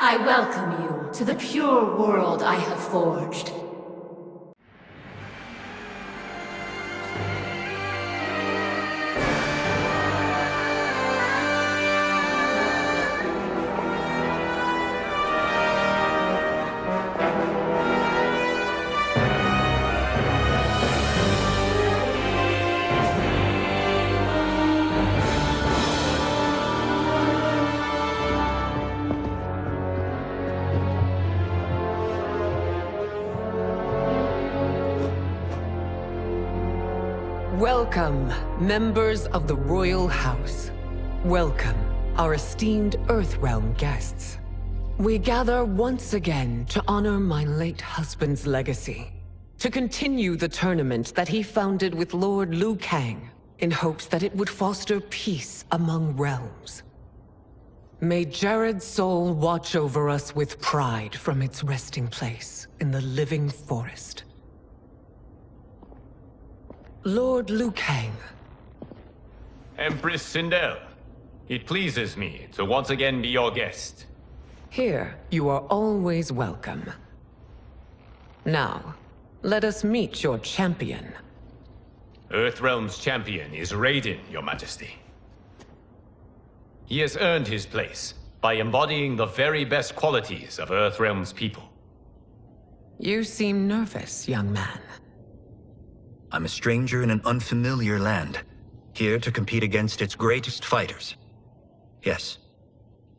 I welcome you to the pure world I have forged. Welcome, members of the Royal House. Welcome, our esteemed Earthrealm guests. We gather once again to honor my late husband's legacy, to continue the tournament that he founded with Lord Liu Kang, in hopes that it would foster peace among realms. May Jared's soul watch over us with pride from its resting place in the living forest. Lord Liu Kang. Empress Sindel, it pleases me to once again be your guest. Here, you are always welcome. Now, let us meet your champion. Earthrealm's champion is Raiden, Your Majesty. He has earned his place by embodying the very best qualities of Earthrealm's people. You seem nervous, young man. I'm a stranger in an unfamiliar land, here to compete against its greatest fighters. Yes,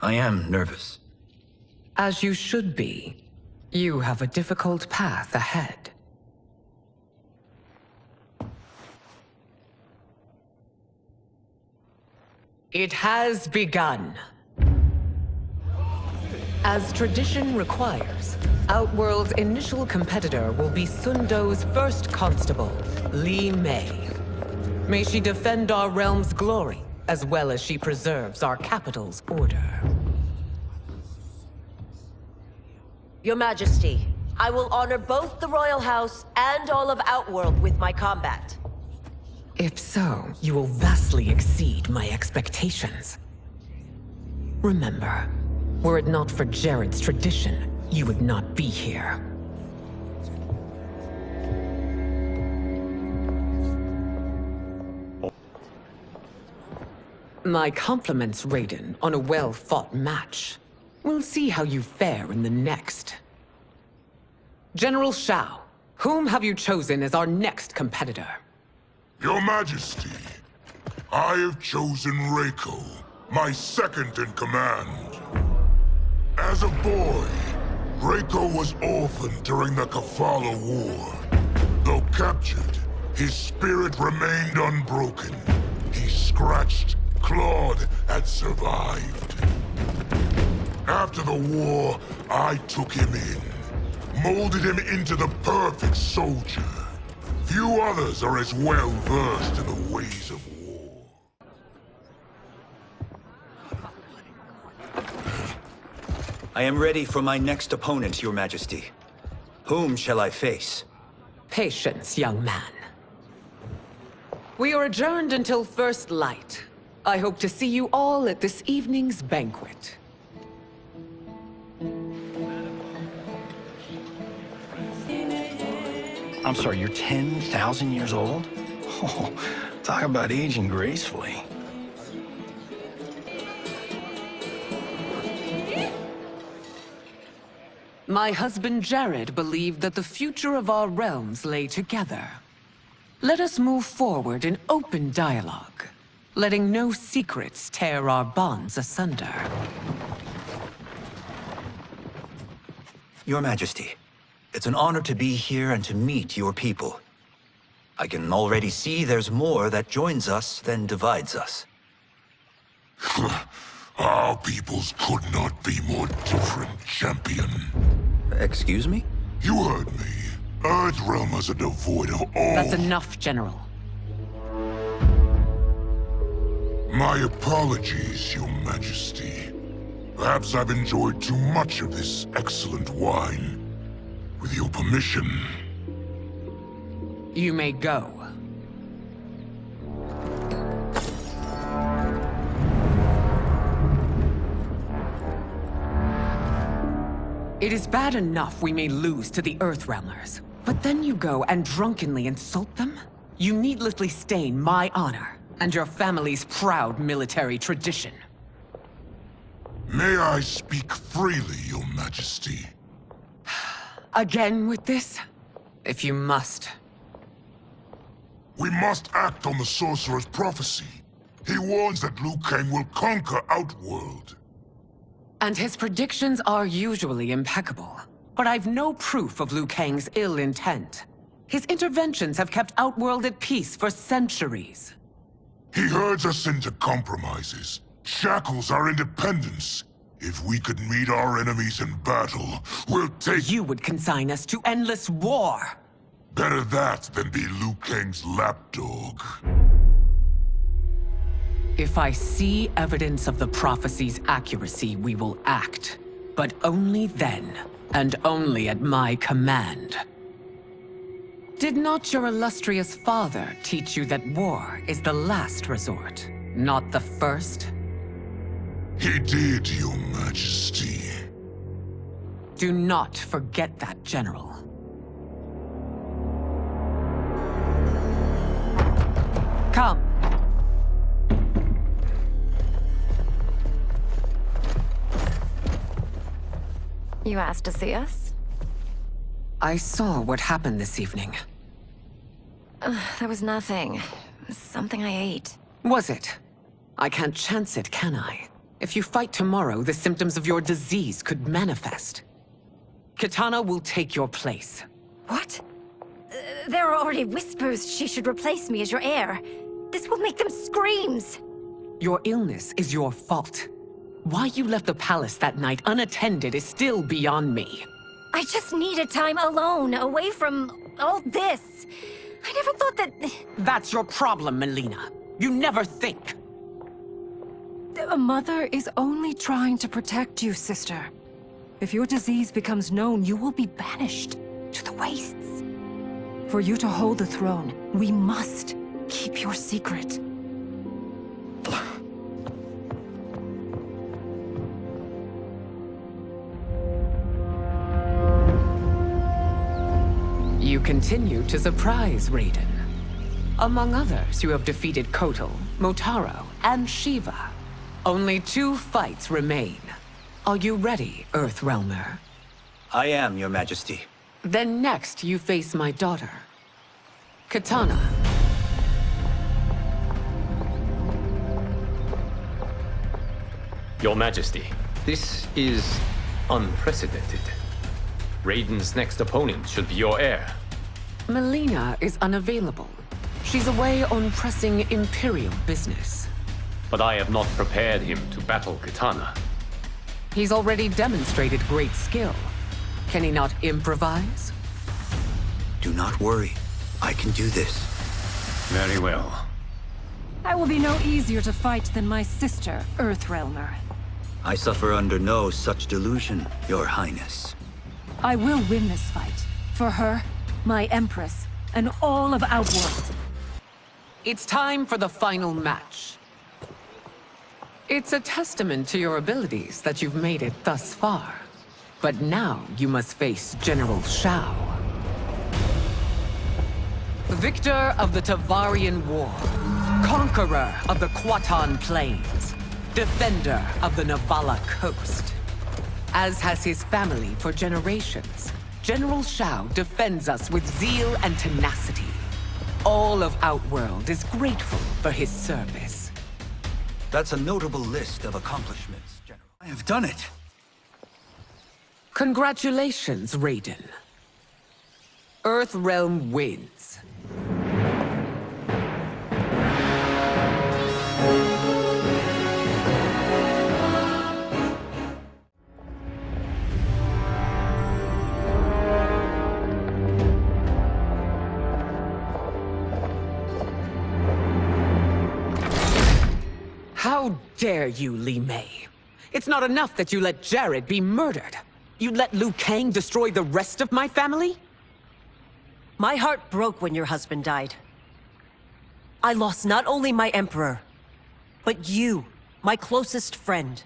I am nervous. As you should be. You have a difficult path ahead. It has begun. As tradition requires, Outworld's initial competitor will be Sundo's first constable, Li Mei. May she defend our realm's glory, as well as she preserves our capital's order. Your Majesty, I will honor both the Royal House and all of Outworld with my combat. If so, you will vastly exceed my expectations. Remember, were it not for Jared's tradition, you would not be here. My compliments, Raiden, on a well-fought match. We'll see how you fare in the next. General Shao, whom have you chosen as our next competitor? Your Majesty, I have chosen Reiko, my second in command. As a boy, Reiko was orphaned during the Kafala War. Though captured, his spirit remained unbroken. He scratched, clawed, and survived. After the war, I took him in, molded him into the perfect soldier. Few others are as well versed in the ways of war. I am ready for my next opponent, Your Majesty. Whom shall I face? Patience, young man. We are adjourned until first light. I hope to see you all at this evening's banquet. I'm sorry, you're 10,000 years old? Oh, talk about aging gracefully. My husband Jared believed that the future of our realms lay together. Let us move forward in open dialogue, letting no secrets tear our bonds asunder. Your Majesty, it's an honor to be here and to meet your people. I can already see there's more that joins us than divides us. Our peoples could not be more different, champion. Excuse me? You heard me. Earthrealmers are devoid of all... That's enough, General. My apologies, Your Majesty. Perhaps I've enjoyed too much of this excellent wine. With your permission... You may go. It is bad enough we may lose to the Earthrealmers, but then you go and drunkenly insult them? You needlessly stain my honor and your family's proud military tradition. May I speak freely, Your Majesty? Again with this? If you must. We must act on the sorcerer's prophecy. He warns that Liu Kang will conquer Outworld. And his predictions are usually impeccable. But I've no proof of Liu Kang's ill intent. His interventions have kept Outworld at peace for centuries. He herds us into compromises, shackles our independence. If we could meet our enemies in battle, we'll take— You would consign us to endless war! Better that than be Liu Kang's lapdog. If I see evidence of the prophecy's accuracy, we will act. But only then, and only at my command. Did not your illustrious father teach you that war is the last resort, not the first? He did, Your Majesty. Do not forget that, General. Come. You asked to see us? I saw what happened this evening. That was nothing. Something I ate. Was it? I can't chance it, can I? If you fight tomorrow, the symptoms of your disease could manifest. Kitana will take your place. What? There are already whispers she should replace me as your heir. This will make them screams! Your illness is your fault. Why you left the palace that night unattended is still beyond me. I just needed time alone, away from all this. I never thought that... That's your problem, Melina. You never think. A mother is only trying to protect you, sister. If your disease becomes known, you will be banished to the wastes. For you to hold the throne, we must keep your secret. You continue to surprise Raiden. Among others, you have defeated Kotal, Motaro, and Shiva. Only 2 fights remain. Are you ready, Earthrealmer? I am, Your Majesty. Then next, you face my daughter, Kitana. Your Majesty, this is unprecedented. Raiden's next opponent should be your heir. Melina is unavailable. She's away on pressing Imperial business. But I have not prepared him to battle Kitana. He's already demonstrated great skill. Can he not improvise? Do not worry. I can do this. Very well. I will be no easier to fight than my sister, Earthrealmer. I suffer under no such delusion, Your Highness. I will win this fight. For her, my Empress, and all of Outworld. It's time for the final match. It's a testament to your abilities that you've made it thus far. But now you must face General Shao. Victor of the Tavarian War. Conqueror of the Kwatan Plains. Defender of the Navala Coast. As has his family for generations, General Shao defends us with zeal and tenacity. All of Outworld is grateful for his service. That's a notable list of accomplishments, General. I have done it! Congratulations, Raiden. Earthrealm wins. How dare you, Li Mei? It's not enough that you let Jared be murdered. You let Liu Kang destroy the rest of my family? My heart broke when your husband died. I lost not only my Emperor, but you, my closest friend.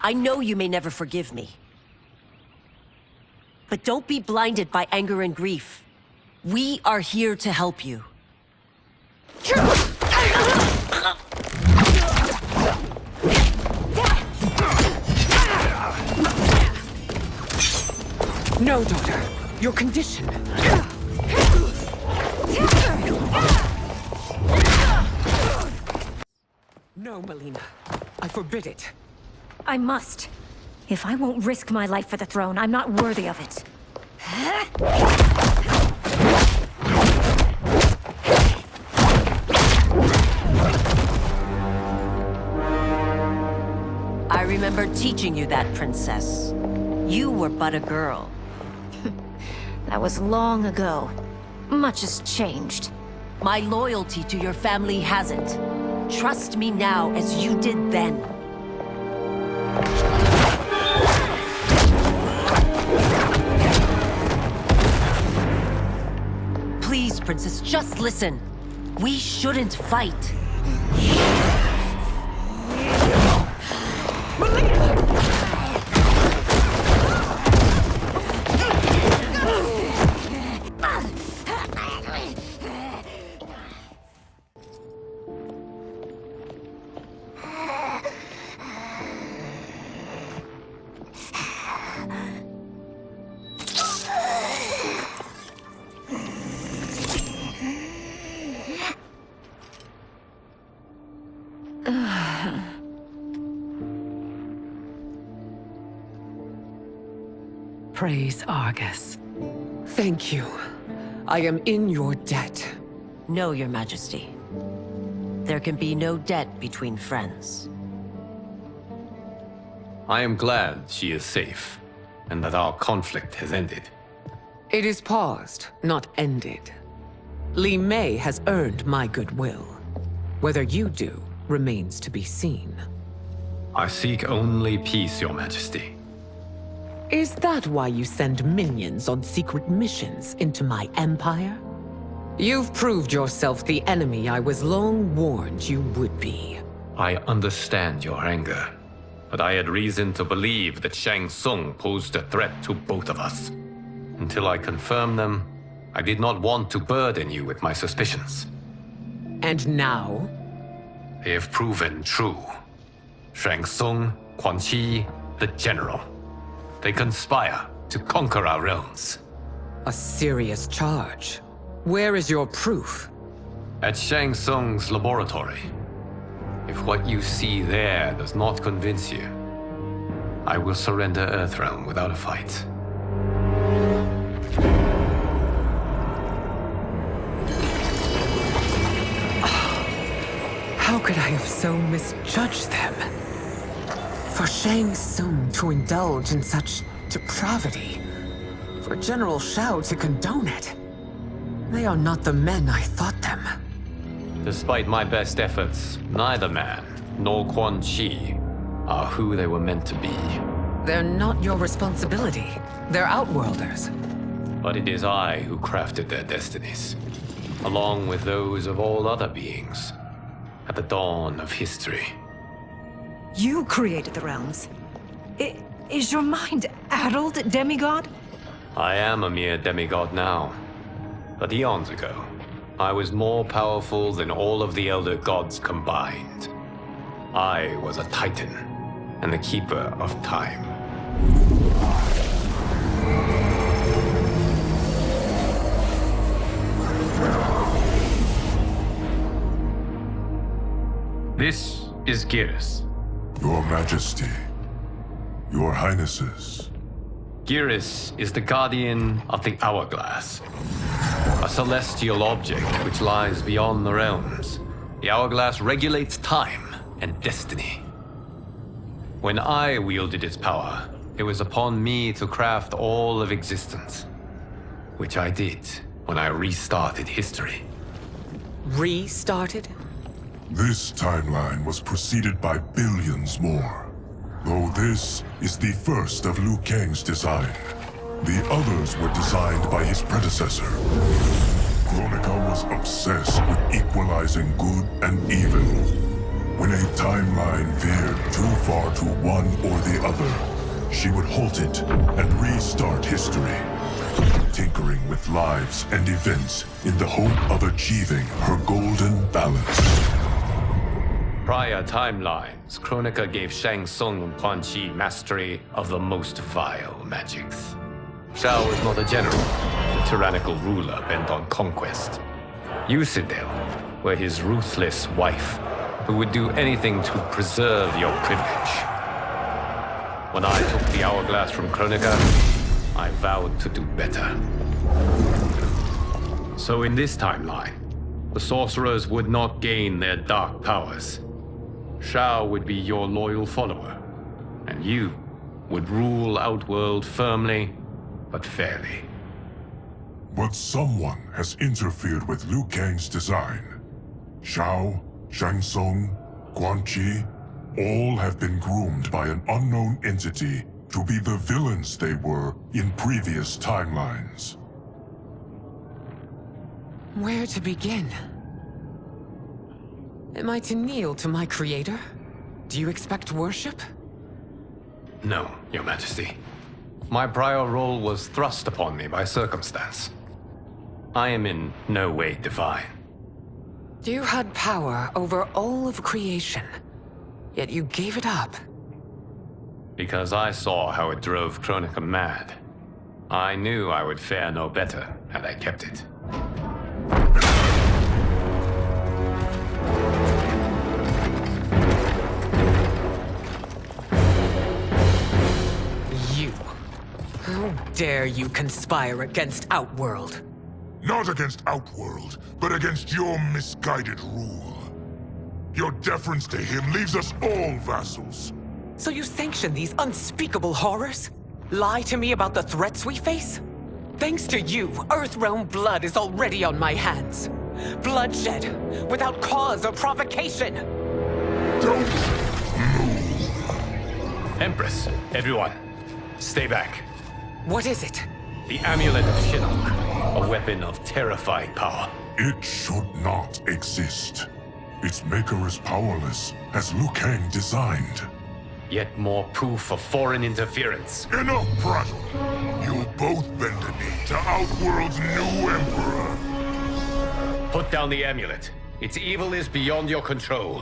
I know you may never forgive me. But don't be blinded by anger and grief. We are here to help you. No, daughter. Your condition. No, Melina. I forbid it. I must. If I won't risk my life for the throne, I'm not worthy of it. I remember teaching you that, princess. You were but a girl. That was long ago. Much has changed. My loyalty to your family hasn't. Trust me now as you did then. Please, princess, just listen. We shouldn't fight. Praise Argus. Thank you. I am in your debt. No, your majesty. There can be no debt between friends. I am glad she is safe, and that our conflict has ended. It is paused, not ended. Li Mei has earned my goodwill. Whether you do remains to be seen. I seek only peace, your majesty. Is that why you send minions on secret missions into my empire? You've proved yourself the enemy I was long warned you would be. I understand your anger, but I had reason to believe that Shang Tsung posed a threat to both of us. Until I confirmed them, I did not want to burden you with my suspicions. And now? They have proven true. Shang Tsung, Quan Chi, the general. They conspire to conquer our realms. A serious charge. Where is your proof? At Shang Tsung's laboratory. If what you see there does not convince you, I will surrender Earthrealm without a fight. How could I have so misjudged them? For Shang Tsung to indulge in such depravity, for General Shao to condone it, they are not the men I thought them. Despite my best efforts, neither man nor Quan Chi are who they were meant to be. They're not your responsibility. They're Outworlders. But it is I who crafted their destinies, along with those of all other beings, at the dawn of history. You created the realms. Is your mind addled, demigod? I am a mere demigod now. But eons ago, I was more powerful than all of the Elder Gods combined. I was a Titan, and the Keeper of Time. This is Geras. Your Majesty, Your Highnesses. Geras is the guardian of the Hourglass, a celestial object which lies beyond the realms. The Hourglass regulates time and destiny. When I wielded its power, it was upon me to craft all of existence, which I did when I restarted history. Restarted? This timeline was preceded by billions more. Though this is the first of Liu Kang's design. The others were designed by his predecessor. Kronika was obsessed with equalizing good and evil. When a timeline veered too far to one or the other, she would halt it and restart history, tinkering with lives and events in the hope of achieving her golden balance. Prior timelines, Kronika gave Shang Tsung and Quan Chi mastery of the most vile magics. Shao was not a general, a tyrannical ruler bent on conquest. You, Sindel, were his ruthless wife, who would do anything to preserve your privilege. When I took the hourglass from Kronika, I vowed to do better. So in this timeline, the sorcerers would not gain their dark powers. Shao would be your loyal follower, and you would rule Outworld firmly, but fairly. But someone has interfered with Liu Kang's design. Shao, Shang Tsung, Quan Chi, all have been groomed by an unknown entity to be the villains they were in previous timelines. Where to begin? Am I to kneel to my creator? Do you expect worship? No, Your Majesty. My prior role was thrust upon me by circumstance. I am in no way divine. You had power over all of creation, yet you gave it up. Because I saw how it drove Kronika mad. I knew I would fare no better had I kept it. You. How dare you conspire against Outworld? Not against Outworld, but against your misguided rule. Your deference to him leaves us all vassals. So you sanction these unspeakable horrors? Lie to me about the threats we face? Thanks to you, Earthrealm blood is already on my hands. Bloodshed, without cause or provocation. Don't move. Empress, everyone, stay back. What is it? The Amulet of Shinnok, a weapon of terrifying power. It should not exist. Its maker is powerless, as Liu Kang designed. Yet more proof of foreign interference. Enough prattle! You'll both bend a knee to Outworld's new emperor. Put down the amulet. Its evil is beyond your control.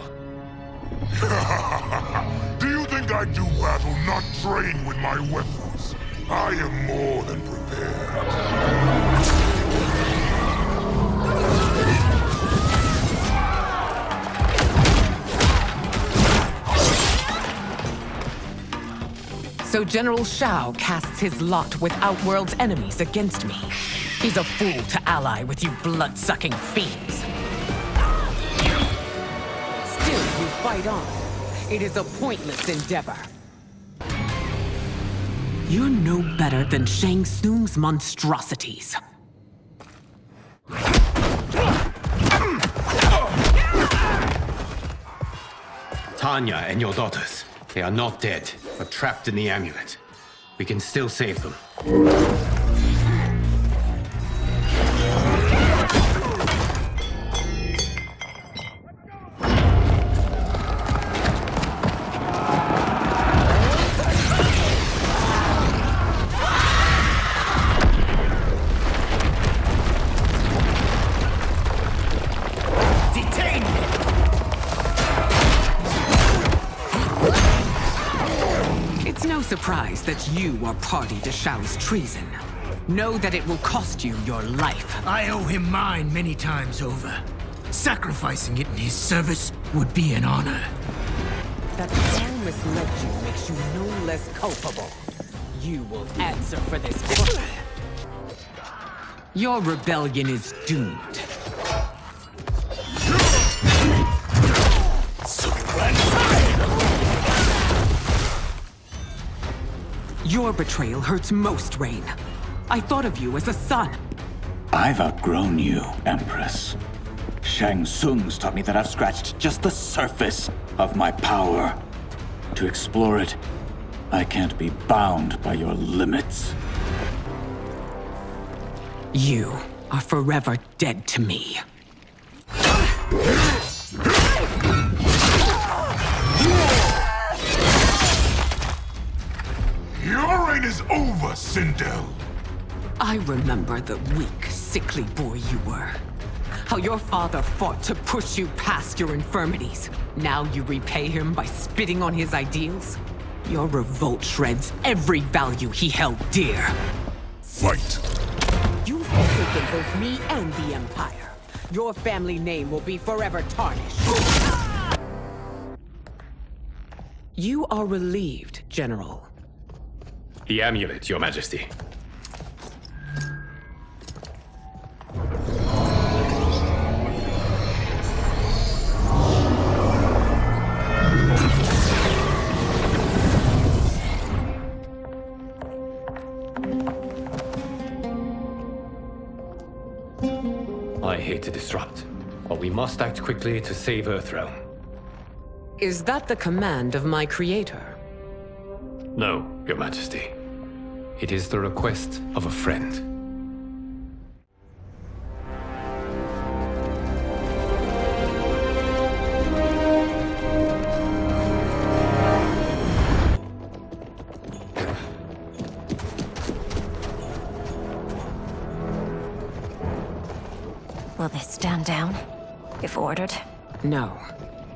Do you think I do battle not trained with my weapons? I am more than prepared. So General Shao casts his lot with Outworld's enemies against me. He's a fool to ally with you blood-sucking fiends. Still, you fight on. It is a pointless endeavor. You're no better than Shang Tsung's monstrosities. Tanya and your daughters. They are not dead, but trapped in the amulet. We can still save them. Surprised that you are party to Shao's treason. Know that it will cost you your life. I owe him mine many times over. Sacrificing it in his service would be an honor. That Shao misled you makes you no less culpable. You will answer for this. Your rebellion is doomed. Your betrayal hurts most, Rain. I thought of you as a son. I've outgrown you, Empress. Shang Tsung's taught me that I've scratched just the surface of my power. To explore it, I can't be bound by your limits. You are forever dead to me. line is over, Sindel. I remember the weak, sickly boy you were. How your father fought to push you past your infirmities. Now you repay him by spitting on his ideals? Your revolt shreds every value he held dear. Fight. You've forsaken both me and the Empire. Your family name will be forever tarnished. You are relieved, General. The amulet, Your Majesty. I hate to disrupt, but we must act quickly to save Earthrealm. Is that the command of my creator? No, Your Majesty. It is the request of a friend. Will they stand down, if ordered? No.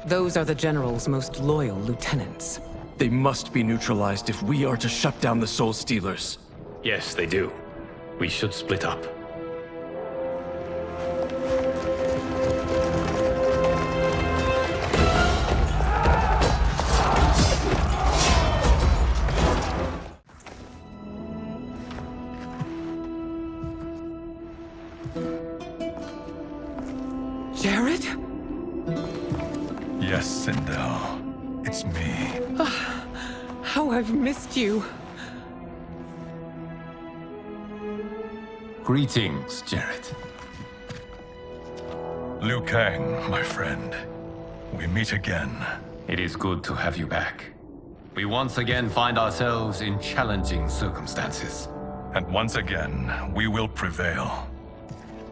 Those are the General's most loyal lieutenants. They must be neutralized if we are to shut down the Soul Stealers. Yes, they do. We should split up. Jared? Yes, Sindel. It's me. How I've missed you. Greetings, Jared. Liu Kang, my friend. We meet again. It is good to have you back. We once again find ourselves in challenging circumstances. And once again, we will prevail.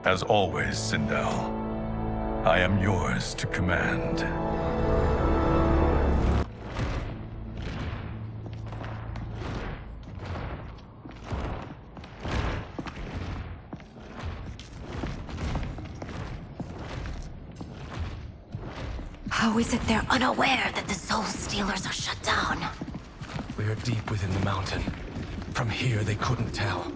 As always, Sindel, I am yours to command. How is it they're unaware that the Soul Stealers are shut down? We are deep within the mountain. From here, they couldn't tell.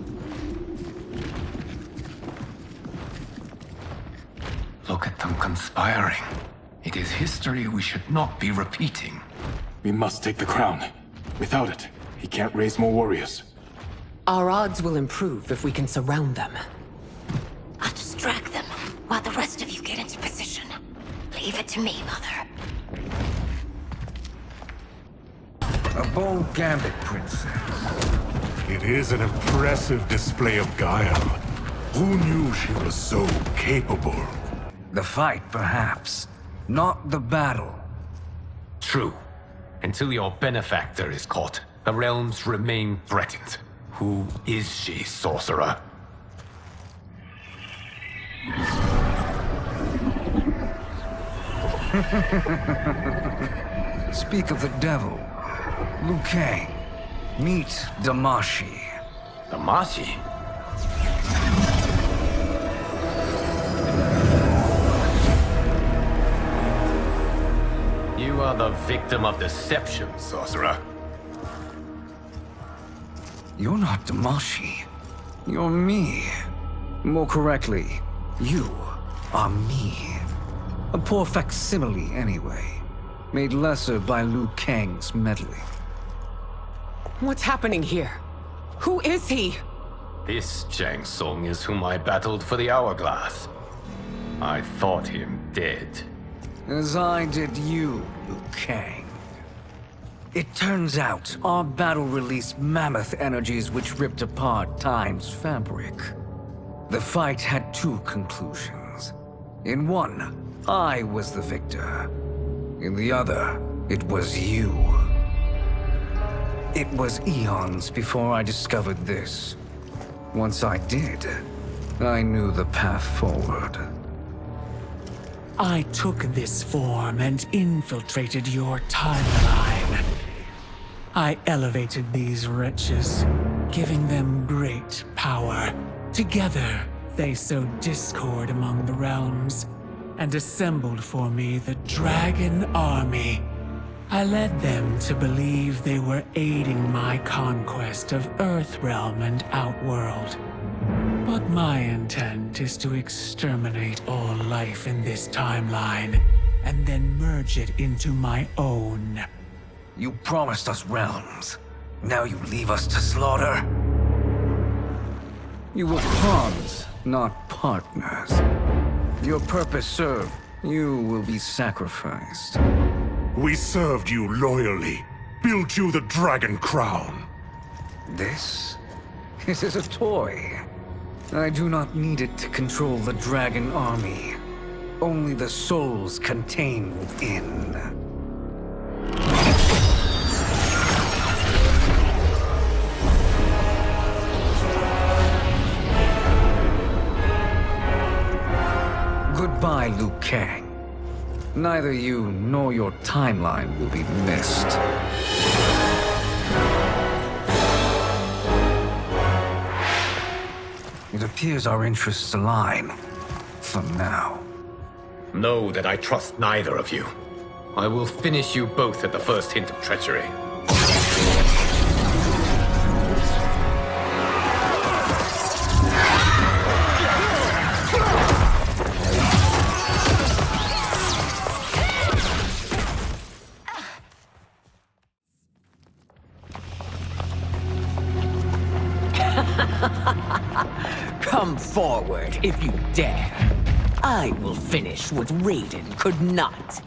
Look at them conspiring. It is history we should not be repeating. We must take the crown. Without it, he can't raise more warriors. Our odds will improve if we can surround them. I'll distract them while the rest of you get into position. Leave it to me, Mother. A bold gambit, Princess. It is an impressive display of guile. Who knew she was so capable? The fight, perhaps. Not the battle. True. Until your benefactor is caught, the realms remain threatened. Who is she, sorcerer? Speak of the devil. Liu Kang. Meet Damashi. Damashi? You are the victim of deception, sorcerer. You're not Damashi. You're me. More correctly, you are me. A poor facsimile, anyway. Made lesser by Liu Kang's meddling. What's happening here? Who is he? This Shang Tsung is whom I battled for the Hourglass. I thought him dead. As I did you, Liu Kang. It turns out our battle released mammoth energies which ripped apart time's fabric. The fight had two conclusions. In one, I was the victor. In the other, it was you. It was eons before I discovered this. Once I did, I knew the path forward. I took this form and infiltrated your timeline. I elevated these wretches, giving them great power. Together, they sowed discord among the realms, and assembled for me the Dragon Army. I led them to believe they were aiding my conquest of Earthrealm and Outworld. But my intent is to exterminate all life in this timeline, and then merge it into my own. You promised us realms. Now you leave us to slaughter? You were pawns, not partners. Your purpose served. You will be sacrificed. We served you loyally, built you the Dragon Crown. This is a toy. I do not need it to control the Dragon Army. Only the souls contained within. Goodbye, Liu Kang. Neither you nor your timeline will be missed. It appears our interests align. For now. Know that I trust neither of you. I will finish you both at the first hint of treachery. Come forward if you dare. I will finish what Raiden could not.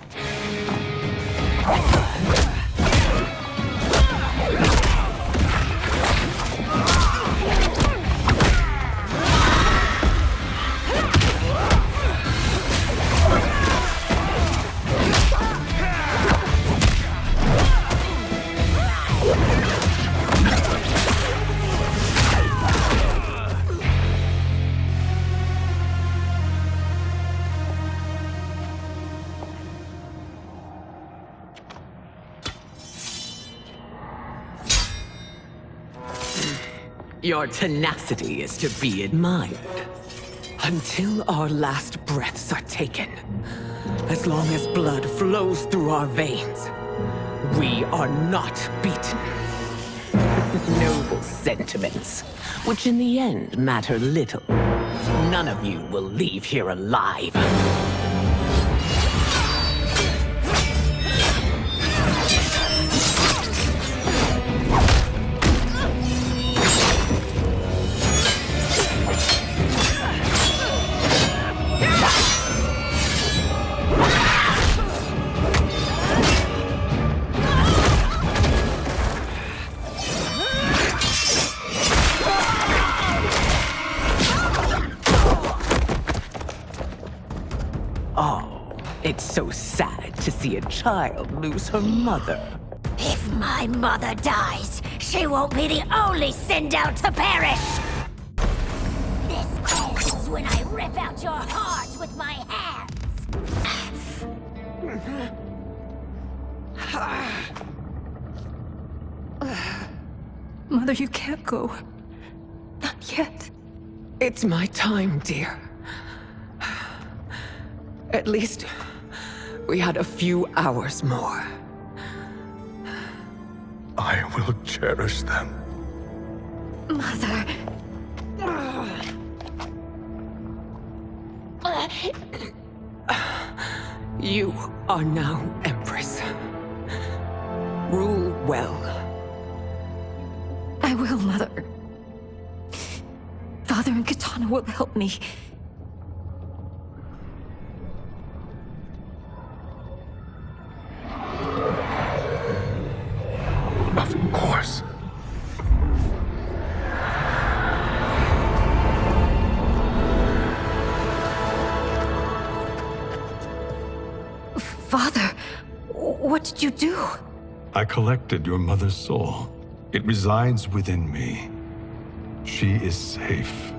Your tenacity is to be admired. Until our last breaths are taken. As long as blood flows through our veins, we are not beaten. Noble sentiments, which in the end matter little. None of you will leave here alive. It's so sad to see a child lose her mother. If my mother dies, she won't be the only Sindel to perish! This ends when I rip out your heart with my hands! Mother, you can't go. Not yet. It's my time, dear. At least, we had a few hours more. I will cherish them. Mother... You are now Empress. Rule well. I will, Mother. Father and Katana will help me. Of course. Father, what did you do? I collected your mother's soul. It resides within me. She is safe.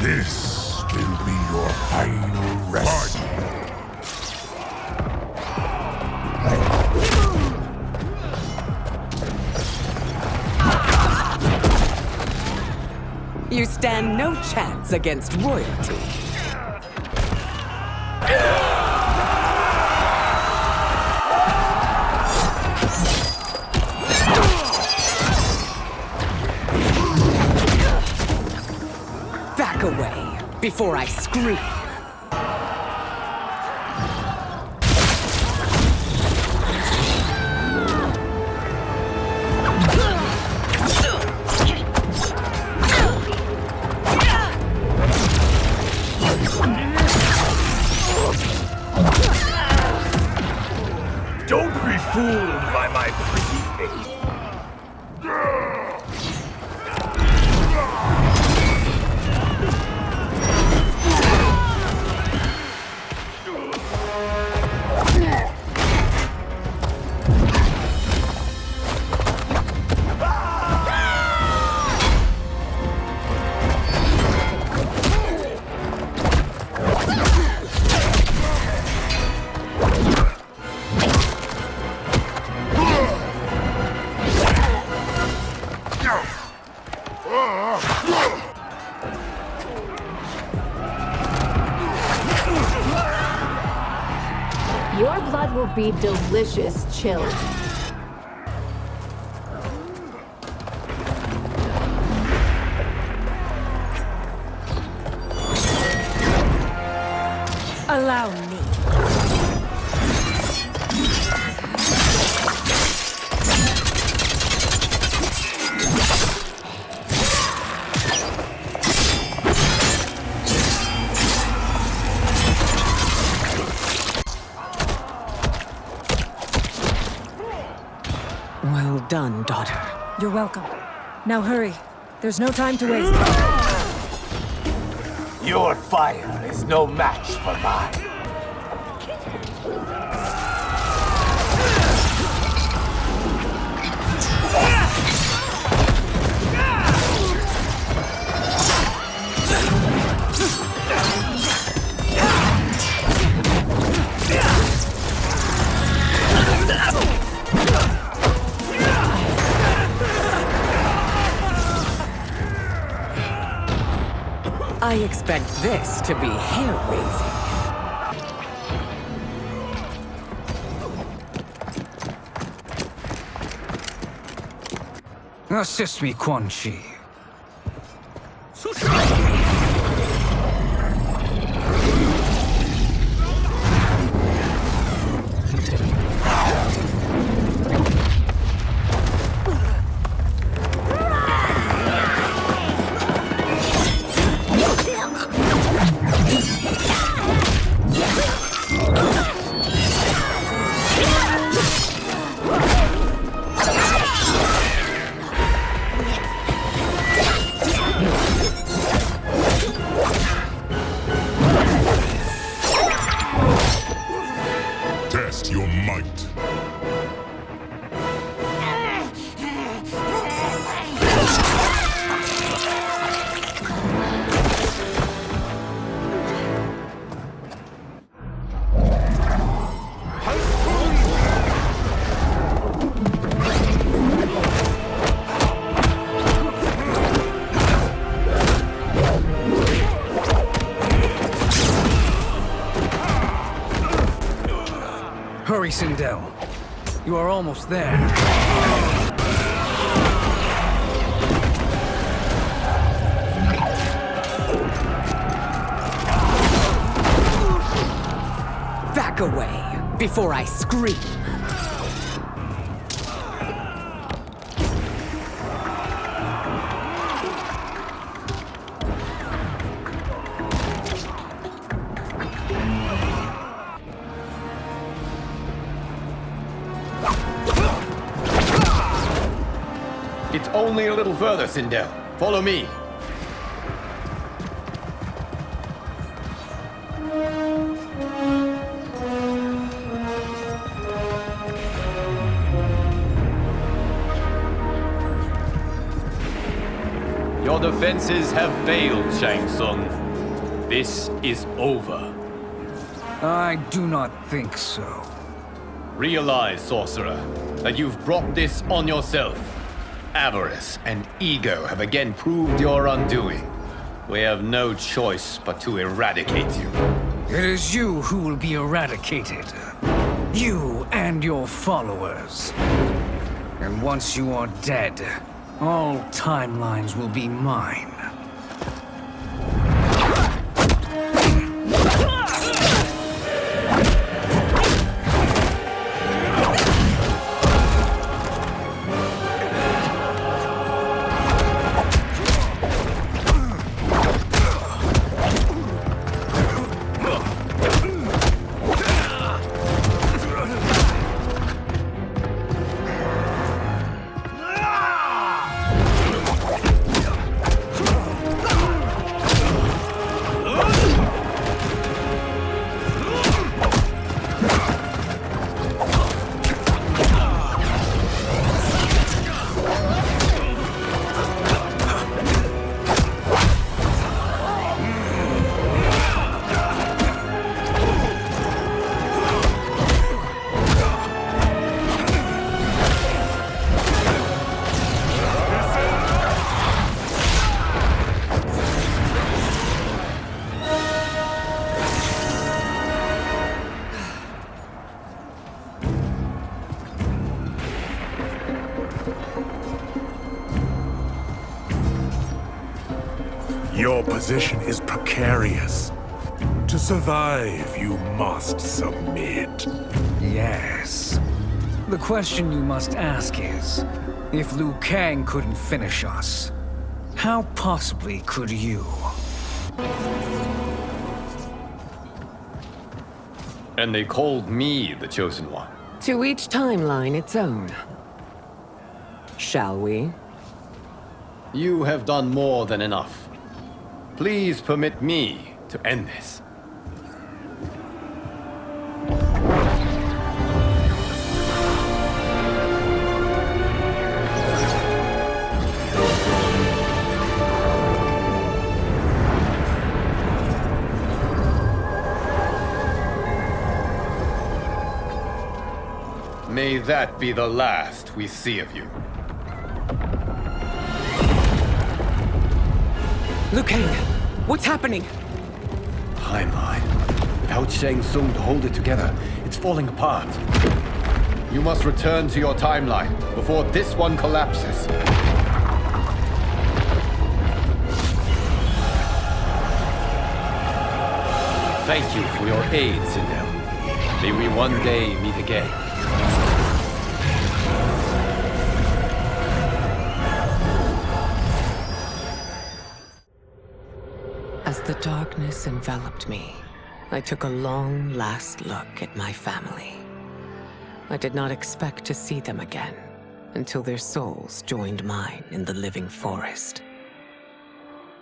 This will be your final rest. You stand no chance against royalty. Back away before I scream. Don't be fooled by my pretty face. Your blood will be delicious chilled. Allow me. Well done, daughter. You're welcome. Now hurry. There's no time to waste. Your fire is no match for mine. I expect this to be hair-raising. Assist me, Quan Chi. Test your might. Hurry, Sindel. You are almost there. Back away, before I scream. It's only a little further, Sindel. Follow me. Your defenses have failed, Shang Tsung. This is over. I do not think so. Realize, sorcerer, that you've brought this on yourself. Avarice and ego have again proved your undoing. We have no choice but to eradicate you. It is you who will be eradicated. You and your followers. And once you are dead, all timelines will be mine. Your position is precarious. To survive, you must submit. Yes. The question you must ask is, if Liu Kang couldn't finish us, how possibly could you? And they called me the Chosen One. To each timeline its own. Shall we? You have done more than enough. Please permit me to end this. May that be the last we see of you. Liu Kang, what's happening? Timeline. Without Shang Tsung to hold it together, it's falling apart. You must return to your timeline before this one collapses. Thank you for your aid, Sindel. May we one day meet again. As the darkness enveloped me, I took a long last look at my family. I did not expect to see them again until their souls joined mine in the living forest.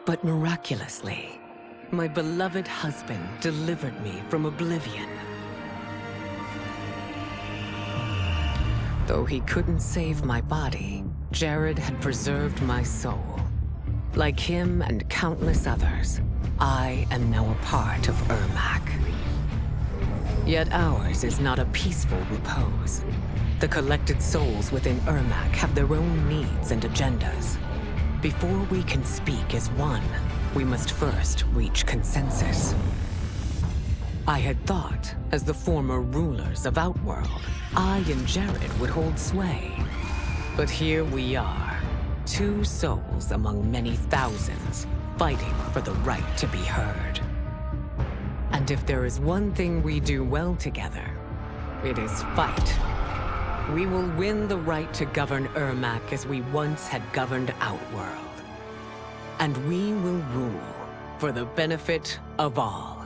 But miraculously, my beloved husband delivered me from oblivion. Though he couldn't save my body, Jared had preserved my soul. Like him and countless others, I am now a part of Ermac. Yet ours is not a peaceful repose. The collected souls within Ermac have their own needs and agendas. Before we can speak as one, we must first reach consensus. I had thought, as the former rulers of Outworld, I and Jared would hold sway. But here we are, two souls among many thousands, fighting for the right to be heard. And if there is one thing we do well together, it is fight. We will win the right to govern Ermac as we once had governed Outworld. And we will rule for the benefit of all.